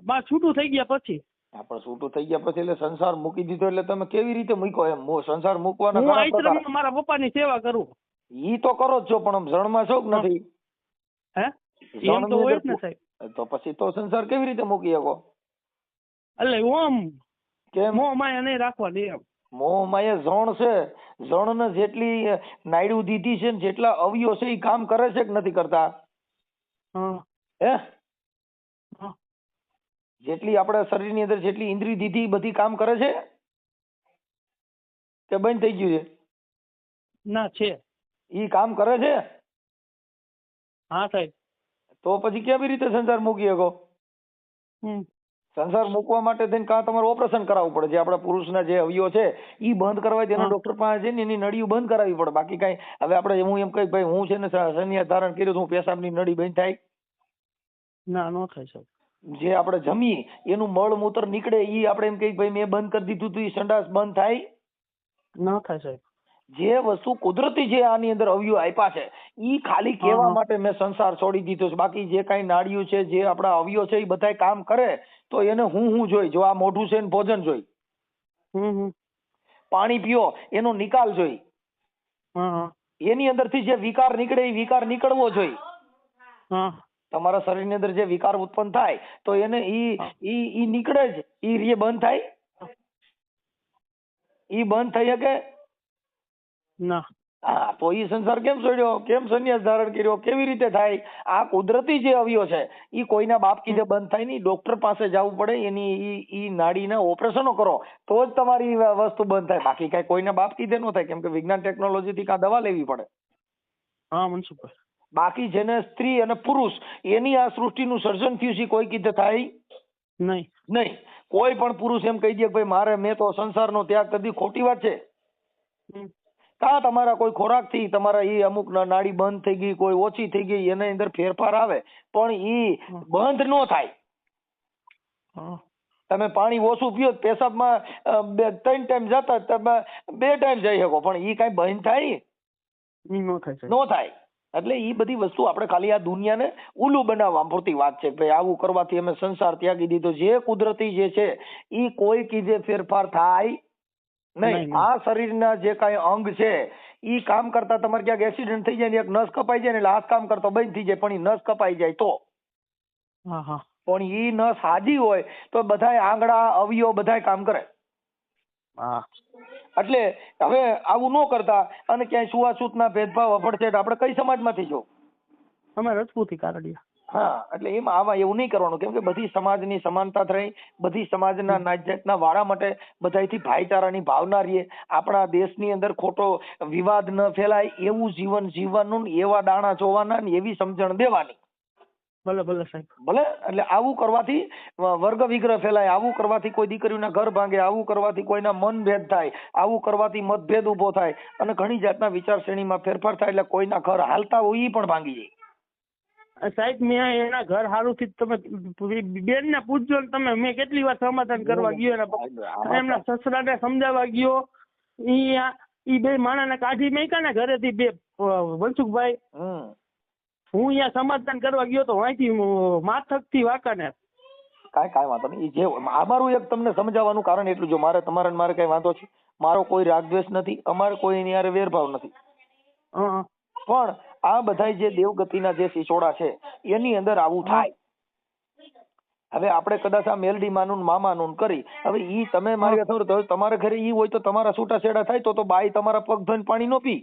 બા છૂટું થઈ ગયા પછી. હા પણ છૂટું થઈ ગયા પછી એટલે સંસાર મૂકી દીધો એટલે તમે કેવી રીતે મૂક્યો એમ? સંસાર મૂકવાના હું આશ્રમમાં મારા પપ્પાની સેવા કરું. ઈ તો કરો જ છો, પણ આમ જણમાં છો કે નથી? હે એમ તો હોય જ ને સાહેબ. તો પછી તો સંસાર કેવી રીતે મૂકી શકો? એટલે ઓમ કેમ મોહ માયા નહીં રાખવાની એમ. મોહ માયા જણ છે, જણને જેટલી નાયડું દીધી છે ને જેટલા અવયવ છે એ કામ કરે છે કે નથી કરતા? હે જેટલી આપણા શરીરની અંદર જેટલી ઇન્દ્રિય દીધી બધી કામ કરે છે કે બંધ થઈ ગયું છે? ના છે, ઈ કામ કરે છે. હા સાહેબ. તો પછી કેવી રીતે સંસાર મૂકી શકો? સંસાર મૂકવા માટે થઈને કાં તમારે ઓપરેશન કરાવવું પડે. જે આપણા પુરુષના જે અવયવ છે ઈ બંધ કરવા તેના ડોક્ટર પાસે જઈને એની નળીઓ બંધ કરાવવી પડે. બાકી કઈ હવે આપણે હું એમ કઈ ભાઈ હું છે ને સંન્યાસ ધારણ કર્યું હું પેશાબની નળી બંધ થાય? ના નો થાય સાહેબ. જે આપણે જમીએ એનું મળ મૂત્ર નીકળે ઈ આપણે એમ કઈ ભાઈ મેં બંધ કરી દીધું તું ઈ સંડાસ બંધ થાય? ના થાય સાહેબ. જે વસ્તુ કુદરતી જે આની અંદર અવયવ આપ્યા છે ઈ ખાલી કહેવા માટે મેં સંસાર છોડી દીધો છે. બાકી જે કાંઈ નાડિયું છે, જે આપણા અવયવ છે, એ બધાય કામ કરે તો એને હું જોઈ. જો આ મોઢું છે ને ભોજન જોઈ, પાણી પીઓ એનો નિકાલ જોઈ, એની અંદરથી જે વિકાર નીકળે એ વિકાર નીકળવો જોઈએ. તમારા શરીરની અંદર જે વિકાર ઉત્પન્ન થાય તો એને ઈ નીકળે જ, ઈ રે બંધ થાય, ઈ બંધ થઈ શકે ના. હા, તો ઈ સંસાર કેમ છોડ્યો, કેમ સંન્યાસ ધારણ કર્યો, કેવી રીતે થાય? આ કુદરતી જે અવયવ છે ઈ કોઈના બાપ કીધે બંધ થાય નહીં. ડોક્ટર પાસે જવું પડે, એની ઈ નાડીના ઓપરેશનો કરો તો જ તમારી વસ્તુ બંધ થાય. બાકી કઈ કોઈના બાપ કીધે ન થાય, કેમ કે વિજ્ઞાન ટેકનોલોજી થી કા દવા લેવી પડે. હા મનસુખભાઈ. બાકી જેને સ્ત્રી અને પુરુષ એની આ સૃષ્ટિનું સર્જન થયું છે કોઈ કીધે થાય નહીં. નહીં. કોઈ પણ પુરુષ એમ કહી દે ભાઈ મારે મેં તો સંસારનો ત્યાગ કરી દીધો, ખોટી વાત છે. કા તમારા કોઈ ખોરાક થી તમારા ઈ અમુક નાડી બંધ થઈ ગઈ, કોઈ ઓછી થઈ ગઈ, એની અંદર ફેરફાર આવે, પણ ઈ બંધ ન થાય. તમે પાણી ઓછું પીઓ, પેશાબમાં 3 ટાઈમ જતા તમે 2 ટાઈમ જઈ શકો, પણ ઈ કઈ બંધ થાય? નો થાય. એટલે ઈ બધી વસ્તુ આપણે ખાલી આ દુનિયાને ઉલ્લું બનાવવા પૂરતી વાત છે. ભાઈ આવું કરવાથી અમે સંસાર ત્યાગી દીધો. જે કુદરતી જે છે ઈ કોઈ કીધે ફેરફાર થાય નહીં. આ શરીરના જે કાંઈ અંગ છે ઈ કામ કરતા તમારે ક્યાંક એક્સિડન્ટ થઈ જાય ને એક નસ કપાઈ જાય ને એટલે હાથ કામ કરતો બંધ થઈ જાય, પણ ઈ નસ કપાઈ જાય તો, પણ ઈ નસ હાજી હોય તો બધાય આંગળા અવયવ બધાય કામ કરે. એટલે હવે આવું ન કરતા અને ક્યાંય છૂઆછૂતના ભેદભાવ અફડછેડ આપણે કઈ સમાજમાંથી જો? અમે રજપૂતી કારડિયા. હા, એટલે એમાં આવા એવું નહીં કરવાનું, કેમ કે બધી સમાજની સમાનતા રહી, બધી સમાજના નાત જાતના વાળા માટે બધાયથી ભાઈચારાની ભાવના રહીએ. આપણા દેશની અંદર ખોટો વિવાદ ન ફેલાય એવું જીવન જીવવાનું, એવા દાણા જોવાના ને એવી સમજણ દેવાની. ભલે ભલે સાહેબ, ભલે. એટલે આવું કરવાથી વર્ગ વિગ્રહ ફેલાય, આવું કરવાથી કોઈ દીકરીઓના ઘર ભાંગે, આવું કરવાથી કોઈના મન ભેદ થાય, આવું કરવાથી મતભેદ ઉભો થાય અને ઘણી જાતના વિચારશ્રેણીમાં ફેરફાર થાય, એટલે કોઈના ઘર હાલતા હોય ઈ પણ ભાંગી જાય. સાહેબ મેં એના ઘર હારું થી તમે બેન ને પૂછજો, તમે મેં કેટલી વાર સમાધાન કરવા ગયો, એમના સસરાને સમજાવવા ગયો, ઈ બે માણસને કાઢી મેક્યા ને ઘરેથી બે મનસુખભાઈ. હું અહીંયા સમાધાન કરવા ગયો તો અહીંથી માથક થી વાંકાને. કાંઈ વાંધો નહીં. જે અમારું એક તમને સમજાવવાનું કારણ એટલું, જો મારે તમારે મારે કઈ વાંધો છે, મારો કોઈ રાગદ્વેષ નથી, અમારે કોઈ એની હારે વેરભાવ નથી, પણ આ બધા જે દેવગતિના જે સિસોડા છે એની અંદર આવું થાય. હવે આપણે કદાચ આ મેલડી માનું મામાનું કરી, હવે ઈ તમે મારી તો તમારા ઘરે ઈ હોય તો તમારા છૂટા છેડા થાય તો બાઈ તમારા પગ ધોઈને પાણી નો પી.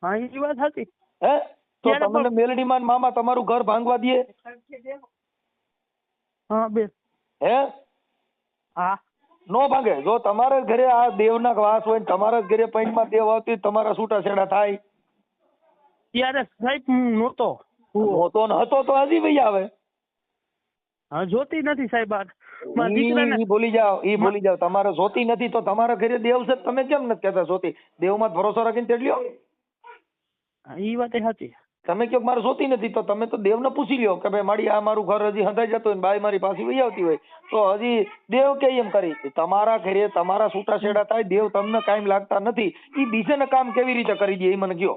હા એ વાત હતી. હે તો તમને મેલડી માન મામા તમારું ઘર ભાંગવા દે? હા બે. હે હા નો ભાંગે. જો તમારા ઘરે આ દેવના વાસ હોય ને તમારા ઘરે પૈણમાં દેવ આવતી તમારા છૂટા છેડા થાય? ત્યારે સાહેબ નહોતો ને હતો તો હજી ભાઈ આવે. હા જોતી નથી સાહેબ. ઈ ભૂલી જાવ તમારે જોતી નથી તો તમારા ઘરે દેવ છે, તમે કેમ નથી કહેતા જોતી? દેવમાં ભરોસો રાખીને તેડલ્યો. ઈ વાત સાચી. તમે કહો મારે જોતી નથી તો તમે તો દેવને પૂછી લ્યો કે ભાઈ મારી આ મારું ઘર હજી હંધાઈ જતું હોય, બાઈ મારી પાસે વહી આવતી હોય તો હજી દેવ કે એમ કરી. તમારા ઘરે તમારા છૂટા છેડા થાય, દેવ તમને કાયમ લાગતા નથી, ઈ બીજાને કામ કેવી રીતે કરી દે એ મને કહો?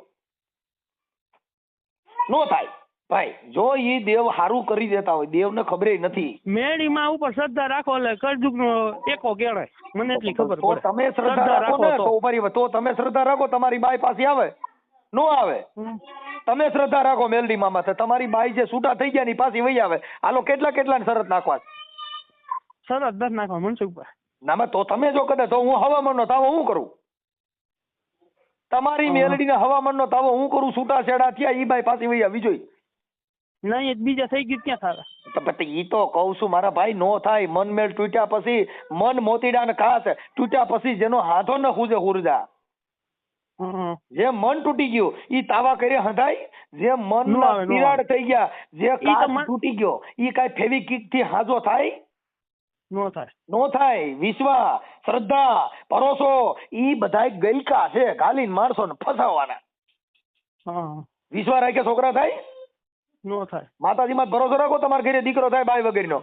નો થાય ભાઈ. જો ઈ દેવ હારું કરી દેતા હોય, દેવને ખબર નથી. મેળીમાં ઉપર શ્રદ્ધા રાખો એટલે કરજુકનો એકો કેળાય, મને એટલી ખબર પડે. તમે શ્રદ્ધા રાખો ને તો ઉપારી, તો તમે શ્રદ્ધા રાખો તમારી બાઈ પાસે આવે નો આવે? તમે શ્રદ્ધા રાખો મેલડી મામા, તમારી બાઈ જે છૂટા થઈ ગયા ની પાછી વહી આવે. હાલો કેટલા શરત નાખવા? શરત દસ નાખવા મનસુખભાઈ. ના તો તમે જો કદાચ તો હું હવામાન નો તાવો હું કરું? તમારી મેલડી ને હવામાન નો તાવો હું કરું? છૂટા છેડા થયા ઈ બાઈ પાછી વહી આવી જોઈ નહીં, બીજા થઈ ગયું ક્યાં થાય? ઈ તો કઉ છું મારા ભાઈ, નો થાય. મન મેળ તૂટ્યા પછી, મન મોતીડા ને ખાસ તૂટ્યા પછી જેનો હાથો ન ખૂજે હુરજા. જે મન તૂટી ગયું ઈ તાવા કરે હંધાય? જે મન તિરાડ થઈ ગયા, જે કાચ તૂટી ગયો ઈ કઈ ફેવિકિક થી હાજો થાય? નો થાય. વિશ્વાસ, શ્રદ્ધા, ભરોસો ઈ બધાય ગઈકા છે, ગાલીને માણસો ને ફસાવવાના. વિશ્વાસ રાખે છોકરા થાય? નો થાય. માતાજી માં ભરોસો રાખો, તમારા ઘરે દીકરો થાય બાઈ વગેરે નો?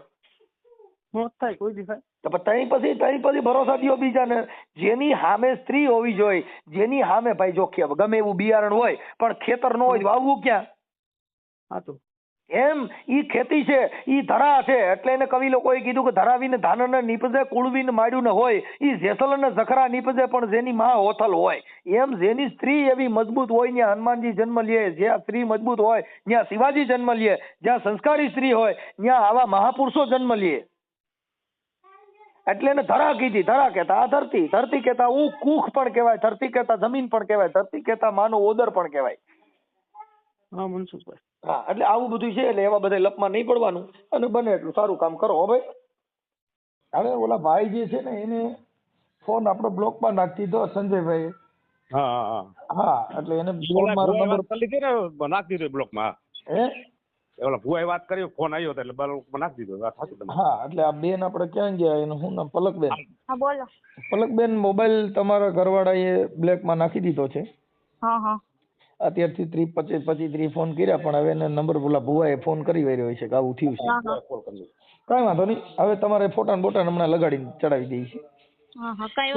નો થાય કોઈ દી થાય. તો પણ તઈ પછી ભરોસા દ્યો બીજાને. જેની સામે સ્ત્રી હોવી જોઈએ, જેની સામે ભાઈ જો ગમે એવું બિયારણ હોય પણ ખેતર નો હોય તો વાવવું ક્યાં? હા તો એમ ઈ ખેતી છે, ઈ ધરા છે, એટલે એને કવિ લોકોએ કીધું કે ધરાવીને ધાનને નીપજે, કુળવીને માડ્યું ને હોય, ઈ જેસલને જખરા નીપજે પણ જેની માં હોથલ હોય. એમ જેની સ્ત્રી એવી મજબૂત હોય ત્યાં હનુમાનજી જન્મ લે, જ્યાં સ્ત્રી મજબૂત હોય ત્યાં શિવાજી જન્મ લે, જ્યાં સંસ્કારી સ્ત્રી હોય ત્યાં આવા મહાપુરુષો જન્મ લે. એટલે એને ધરા કીધી. ધરા કહેતા આ ધરતી, ધરતી કહેતા કુખ પણ કહેવાય, ધરતી કહેતા જમીન પણ કહેવાય, ધરતી કહેતા માનો ઓદર પણ કહેવાય. હા મનસુખભાઈ. હા, એટલે આવું બધું છે. એટલે એવા બધા લપમાં નહીં પડવાનું અને બને એટલું સારું કામ કરો. હો ભાઈ, હવે ઓલા ભાઈ જે છે ને એને ફોન આપણો બ્લોકમાં નાખી દીધો, સંજયભાઈ. હા, એટલે એને મારો નંબર નાખી દીધો બ્લોકમાં. હે ઓલા ભુવાએ વાત કરી, ફોન આવ્યો એટલે બ્લોકમાં નાખી દીધો. હા, એટલે આ બેન આપણે ક્યાં ગયા? એનું શું નામ? પલકબેન. હા બોલો. પલકબેન, મોબાઈલ તમારા ઘરવાળાએ બ્લેકમાં નાખી દીધો છે. હા હા. અત્યારથી 30-25 ફોન કર્યા પણ હવે એને નંબર બોલા ભુવાએ ફોન કરી રહ્યો છે કે આવું થયું છે. કાંઈ વાંધો નહીં, હવે તમારે ફોટા બોટા હમણાં લગાડીને ચડાવી દઈએ છીએ. હા હા, કઈ